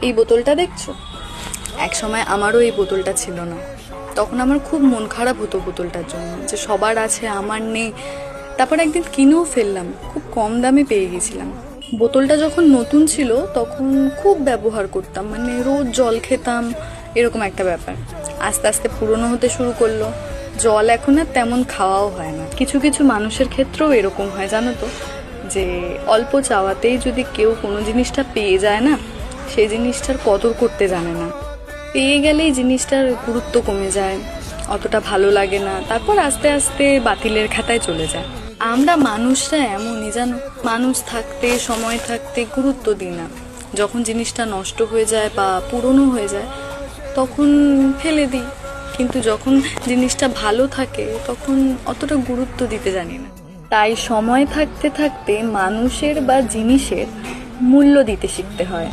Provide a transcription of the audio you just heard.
এই বোতলটা দেখছো, এক সময় আমারও এই বোতলটা ছিল না। তখন আমার খুব মন খারাপ হতো বোতলটার জন্য, যে সবার আছে আমার নেই। তারপর একদিন কিনেও ফেললাম, খুব কম দামে পেয়ে গেছিলাম। বোতলটা যখন নতুন ছিল তখন খুব ব্যবহার করতাম, মানে রোজ জল খেতাম, এরকম একটা ব্যাপার। আস্তে আস্তে পুরনো হতে শুরু করলো, জল এখন আর তেমন খাওয়াও হয় না। কিছু কিছু মানুষের ক্ষেত্রেও এরকম হয় জানো তো, যে অল্প চাওয়াতেই যদি কেউ কোনো জিনিসটা পেয়ে যায় না, সেই জিনিসটার কদর করতে জানে না। পেয়ে গেলেই জিনিসটার গুরুত্ব কমে যায়, অতটা ভালো লাগে না, তারপর আস্তে আস্তে বাতিলের খাতায় চলে যায়। আমরা মানুষরা এমনই জানো, মানুষ থাকতে সময় থাকতে গুরুত্ব দিই না। যখন জিনিসটা নষ্ট হয়ে যায় বা পুরনো হয়ে যায় তখন ফেলে দিই, কিন্তু যখন জিনিসটা ভালো থাকে তখন অতটা গুরুত্ব দিতে জানি না। তাই সময় থাকতে থাকতে মানুষের বা জিনিসের মূল্য দিতে শিখতে হয়।